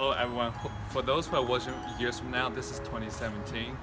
Hello everyone. For those who are watching years from now, this is 2017,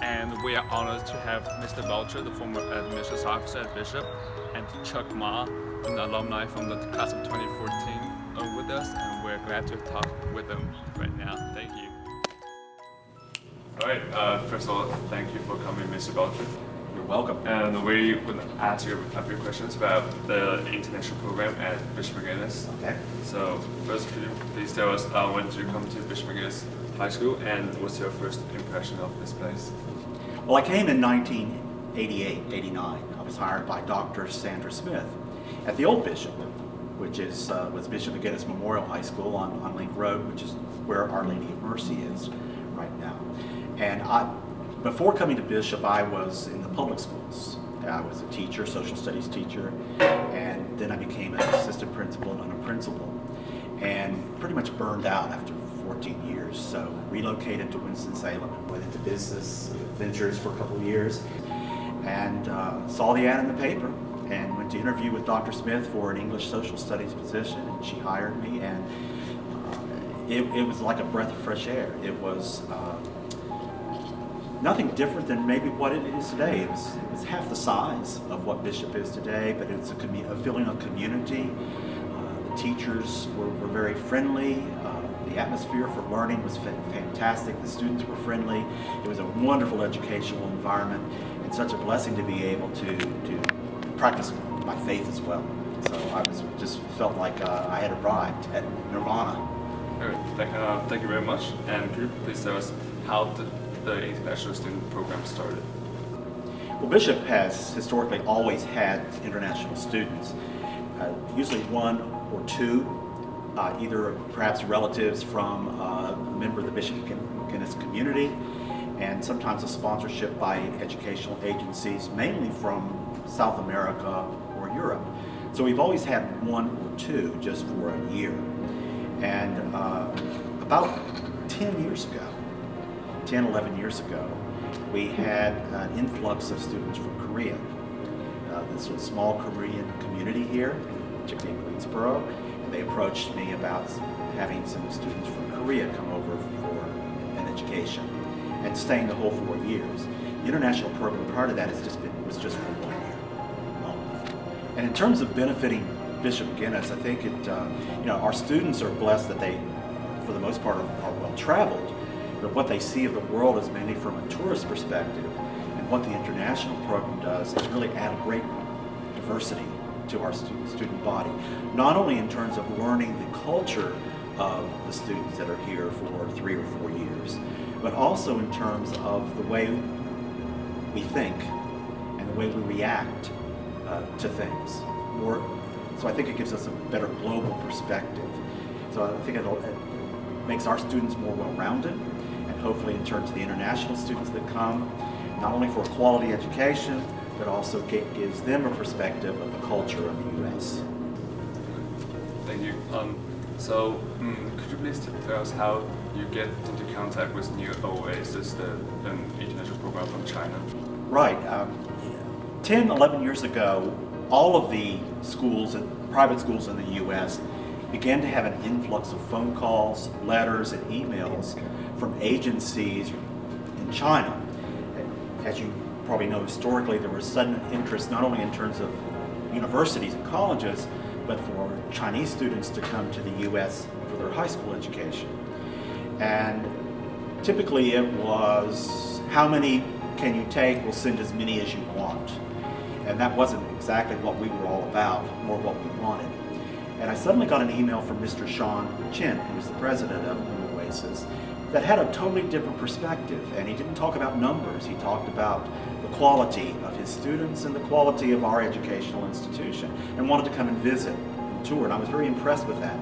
and we are honored to have Mr. Belcher, the former admissions officer at Bishop, and Chuck Ma, an alumni from the class of 2014, with us, and we're glad to talk with them right now. Thank you. All right. First of all, thank you for coming, Mr. Belcher. You're welcome. And we would ask you a few questions about the international program at Bishop McGuinness. Okay. So first, could you please tell us when did you come to Bishop McGuinness High School, and what's your first impression of this place? Well, I came in 1988, 89. I was hired by Dr. Sandra Smith at the old Bishop, which was Bishop McGuinness Memorial High School on Link Road, which is where Our Lady of Mercy is right now. And before coming to Bishop, I was in the public schools. I was a teacher, social studies teacher, and then I became an assistant principal and then a principal, and pretty much burned out after 14 years. So relocated to Winston-Salem, went into business ventures for a couple of years, and saw the ad in the paper and went to interview with Dr. Smith for an English social studies position, and she hired me, and it was like a breath of fresh air. It was nothing different than maybe what it is today. It was half the size of what Bishop is today, but it's a feeling of community. The teachers were very friendly. The atmosphere for learning was fantastic. The students were friendly. It was a wonderful educational environment, and such a blessing to be able to practice my faith as well. So I just felt like I had arrived at Nirvana. All right. Thank you very much. And could you please tell us how the international student program started? Well, Bishop has historically always had international students, usually one or two, either perhaps relatives from a member of the Bishop McGuinness community, and sometimes a sponsorship by educational agencies, mainly from South America or Europe. So we've always had one or two just for a year. And about 10 years ago, 10, 11 years ago, we had an influx of students from Korea. This was a small Korean community here, particularly in Greensboro, and they approached me about having some students from Korea come over for an education and staying the whole 4 years. The international program prior to that was just for 1 year. And in terms of benefiting Bishop McGuinness, I think our students are blessed that they, for the most part, are well traveled. But what they see of the world is mainly from a tourist perspective, and what the international program does is really add a great diversity to our student body, not only in terms of learning the culture of the students that are here for 3 or 4 years, but also in terms of the way we think and the way we react to things. So I think it gives us a better global perspective. So I think it makes our students more well-rounded, and hopefully in terms of the international students that come, not only for a quality education, but also gives them a perspective of the culture of the U.S. Thank you. Could you please tell us how you get into contact with New Oasis, an international program from China? Right. 10, 11 years ago, all of the schools, private schools in the U.S., began to have an influx of phone calls, letters, and emails from agencies in China. As you probably know, historically there was sudden interest not only in terms of universities and colleges, but for Chinese students to come to the U.S. for their high school education. And typically it was, how many can you take? We'll send as many as you want. And that wasn't exactly what we were all about, or what we wanted. And I suddenly got an email from Mr. Chen, who was the president of New Oasis, that had a totally different perspective. And he didn't talk about numbers. He talked about the quality of his students and the quality of our educational institution, and wanted to come and visit and tour. And I was very impressed with that.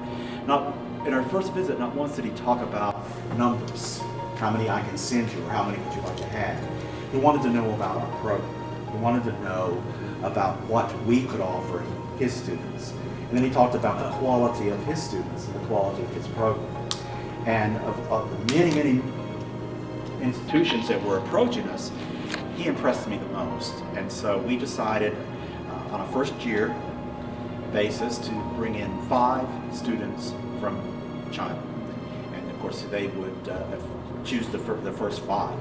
In our first visit, not once did he talk about numbers, how many I can send you, or how many would you like to have. He wanted to know about our program. He wanted to know about what we could offer his students. And then he talked about the quality of his students and the quality of his program. And of the many, many institutions that were approaching us, he impressed me the most. And so we decided on a first year basis to bring in 5 students from China. course, they would choose the first 5.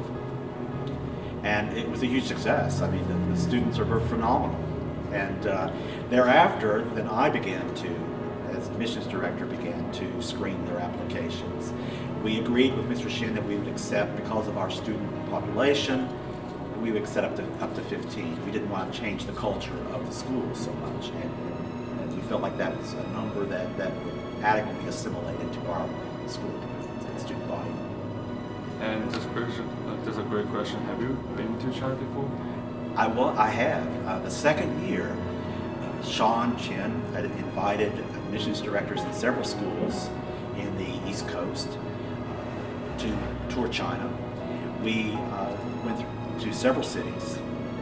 And it was a huge success. I mean, the students were phenomenal. And thereafter, then I began to, as admissions director, began to screen their applications. We agreed with Mr. Chen that we would accept, because of our student population, we would accept up to 15. We didn't want to change the culture of the school so much. And we felt like that was a number that would adequately assimilate into our school and student body. And just a great question. Have you been to China before? I have. The second year, Chen had invited admissions directors in several schools in the East Coast to tour China. We went to several cities,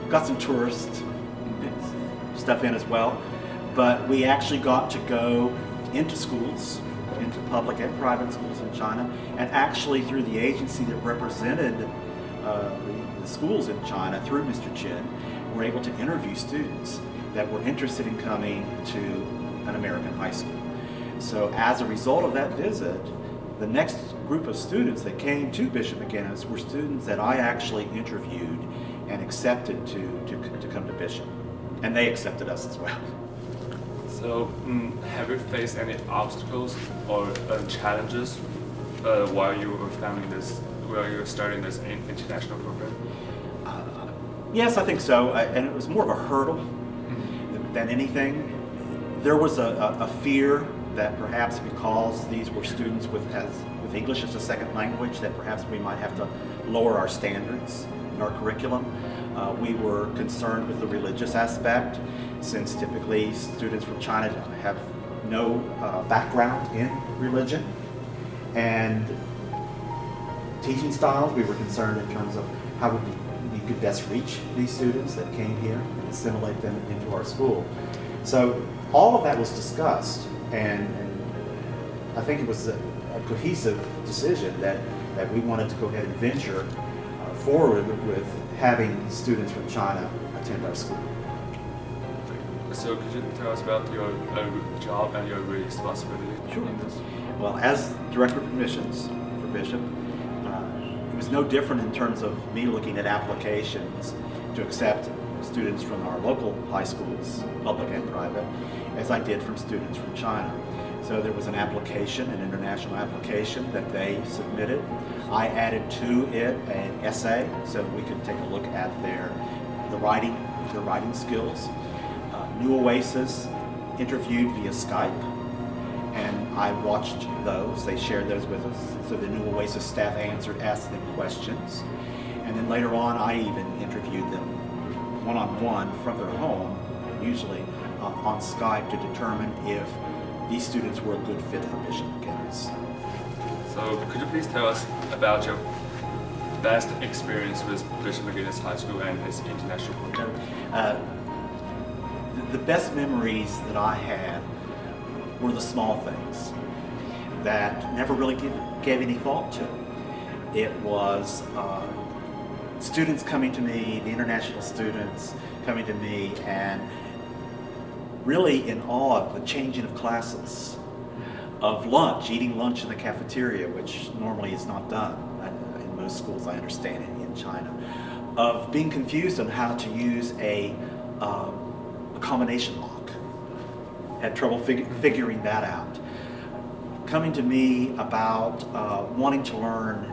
got some tourist stuff in as well, but we actually got to go into schools, into public and private schools in China, and actually through the agency that represented the schools in China, through Mr. Chen, were able to interview students that were interested in coming to an American high school. So as a result of that visit, the next group of students that came to Bishop McGinnis were students that I actually interviewed and accepted to come to Bishop. And they accepted us as well. So, have you faced any obstacles or challenges while you were starting this international program? Yes, I think so. And it was more of a hurdle than anything. There was a fear that perhaps because these were students with English as a second language, that perhaps we might have to lower our standards in our curriculum. We were concerned with the religious aspect, since typically students from China have no background in religion. And teaching styles, we were concerned in terms of how we could best reach these students that came here and assimilate them into our school. So all of that was discussed, and I think it was a cohesive decision that we wanted to go ahead and venture forward with having students from China attend our school. So could you tell us about your job and your responsibility in this? Well, as Director of Admissions for Bishop, it was no different in terms of me looking at applications to accept students from our local high schools, public and private, as I did from students from China. So there was an application, an international application that they submitted. I added to it an essay so we could take a look at their writing skills. New Oasis interviewed via Skype, and I watched those. They shared those with us. So the New Oasis staff asked them questions. And then later on, I even interviewed them one-on-one from their home, usually on Skype, to determine if these students were a good fit for Bishop McGinnis. So could you please tell us about your best experience with Bishop McGinnis High School and its international program? The best memories that I had were the small things that never really gave any thought to. It was students coming to me, the international students coming to me, and really in awe of the changing of classes, of lunch, eating lunch in the cafeteria, which normally is not done in most schools, I understand, in China, of being confused on how to use a combination lock. Had trouble figuring that out. Coming to me about wanting to learn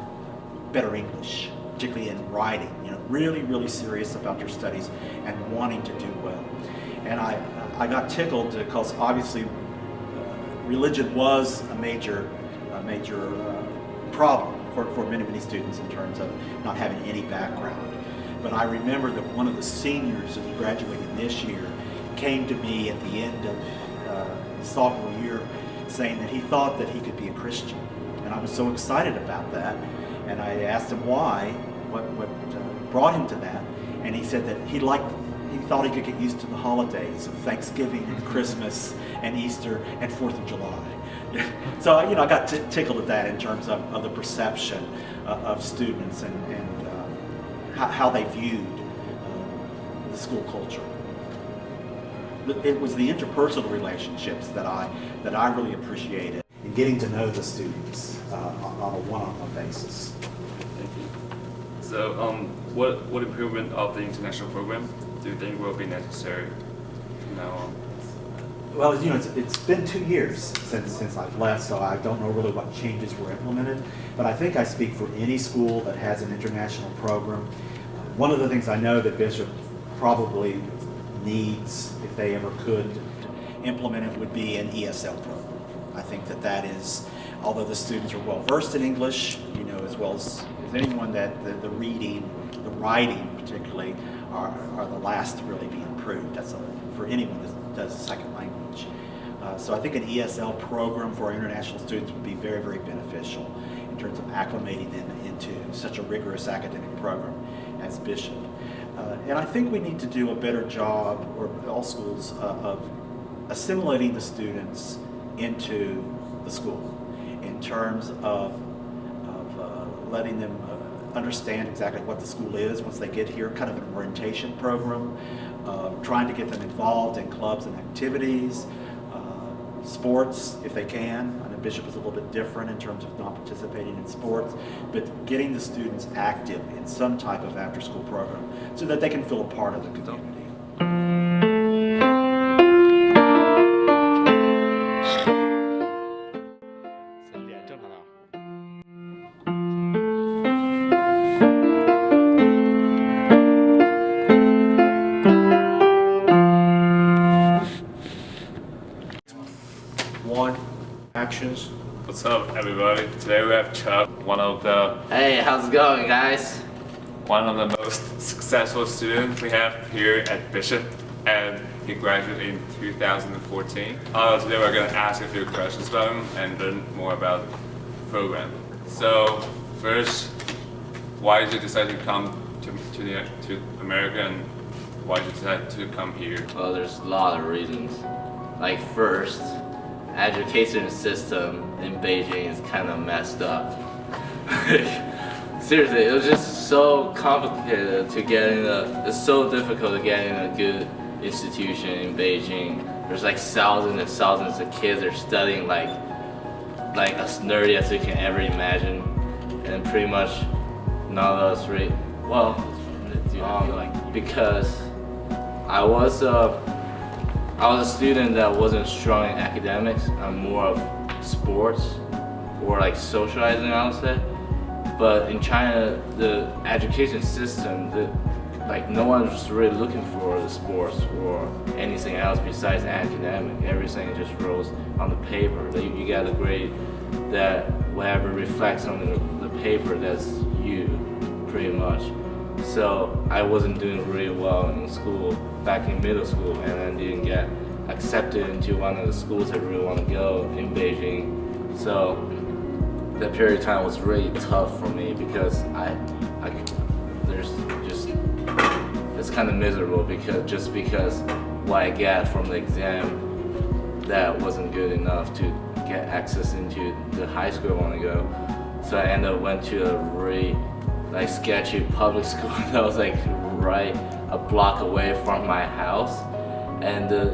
better English, particularly in writing, really, really serious about their studies and wanting to do well. And I got tickled because obviously religion was a major problem for many students in terms of not having any background. But I remember that one of the seniors who's graduating this year came to me at the end of sophomore year saying that he thought that he could be a Christian. And I was so excited about that. And I asked him why, what brought him to that. And he said that he thought he could get used to the holidays of Thanksgiving and Christmas and Easter and 4th of July. So, I got tickled at that in terms of the perception of students and how they viewed the school culture. It was the interpersonal relationships that I really appreciated. and getting to know the students on a one-on-one basis. Thank you. So, what improvement of the international program do you think will be necessary from now on? Well, you know, it's been 2 years since I've left, so I don't know really what changes were implemented. But I think I speak for any school that has an international program. One of the things I know that Bishop probably needs, if they ever could implement it, would be an ESL program. I think that is, although the students are well versed in English, you know, as well as anyone, that the reading, the writing particularly, are the last to really be improved. That's for anyone that does a second language. So I think an ESL program for our international students would be very, very beneficial in terms of acclimating them into such a rigorous academic program as Bishop. And I think we need to do a better job, or all schools, of assimilating the students into the school in terms of letting them understand exactly what the school is once they get here, kind of an orientation program, trying to get them involved in clubs and activities, sports if they can. I know Bishop is a little bit different in terms of not participating in sports, but getting the students active in some type of after-school program so that they can feel a part of the community. One, actions. What's up, everybody? Today we have Chuck, one of the How's it going, guys? most successful students we have here at Bishop, and he graduated in 2014. Today we're going to ask a few questions about him and learn more about the program. So first, why did you decide to come to America, and why did you decide to come here? Well, there's a lot of reasons. Like first, education system in Beijing is kind of messed up. Seriously, it was just so complicated to get in it's so difficult to get in a good institution in Beijing. There's like thousands and thousands of kids that are studying like as nerdy as you can ever imagine, and pretty much none of us really, because I was a student that wasn't strong in academics. I'm more of sports or like socializing, I would say. But in China, the education system, no one was really looking for the sports or anything else besides academic. Everything just rolls on the paper. You got a grade that whatever reflects on the paper, that's you, pretty much. So I wasn't doing really well in school back in middle school, and then didn't get accepted into one of the schools I really want to go in Beijing. So that period of time was really tough for me because it's kind of miserable because what I get from the exam that wasn't good enough to get access into the high school I want to go. So I ended up went to a really sketchy public school that was right a block away from my house, and the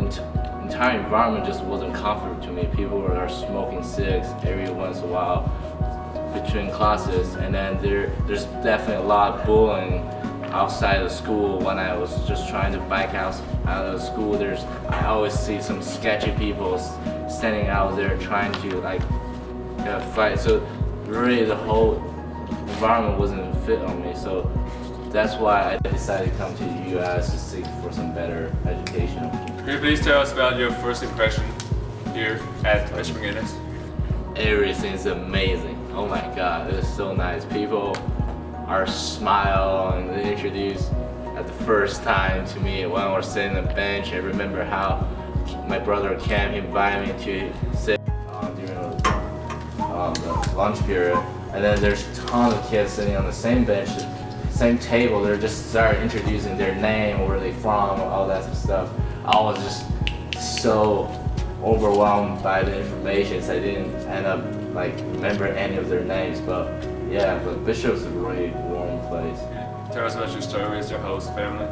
entire environment just wasn't comfortable to me. People were smoking cigs every once in a while between classes, and then there's definitely a lot of bullying outside of school. When I was just trying to bike out of school, I always see some sketchy people standing out there trying to fight. So really the whole environment wasn't fit on me. So that's why I decided to come to the U.S. to seek for some better education. Can you please tell us about your first impression here at Bishop McGuinness? Everything's amazing. Oh my God, it is so nice. People are smile and they introduce at the first time to me when we're sitting on the bench. I remember how my brother Cam invited me to sit during the lunch period, and then there's a ton of kids sitting on the same bench, same table. They're just start introducing their name, where they from, all that stuff. I was just so overwhelmed by the information, so I didn't end up remember any of their names. But Bishop's a really warm place. Tell us about your story with your host family.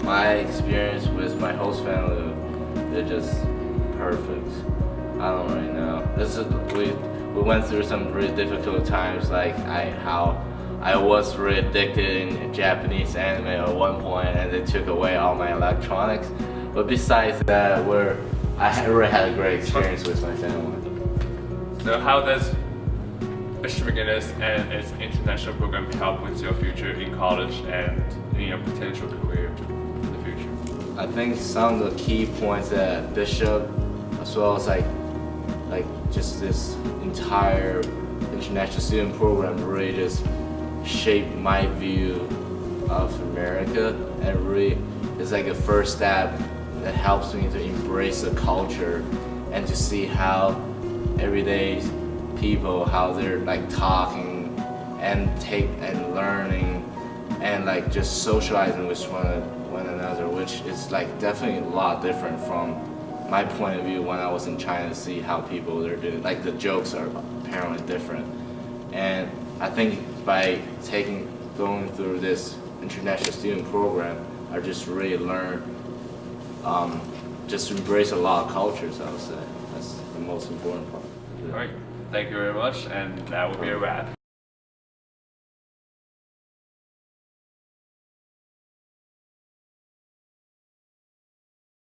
My experience with my host family, they're just perfect. I don't really know. We went through some really difficult times, like how I was really addicted in Japanese anime at one point, and they took away all my electronics. But besides that, I really had a great experience with my family. So how does Bishop McGinnis and its international program help with your future in college and in your potential career in the future? I think some of the key points at Bishop, as well as like just this entire international student program, really just shaped my view of America, and really is like a first step that helps me to embrace the culture and to see how everyday people, how they're like talking and learning and like just socializing with one another, which is like definitely a lot different from my point of view when I was in China, to see how people they're doing. Like the jokes are apparently different, and I think by going through this international student program, I just really learned, just embrace a lot of cultures. I would say that's the most important part. All right, thank you very much, and that will be a wrap.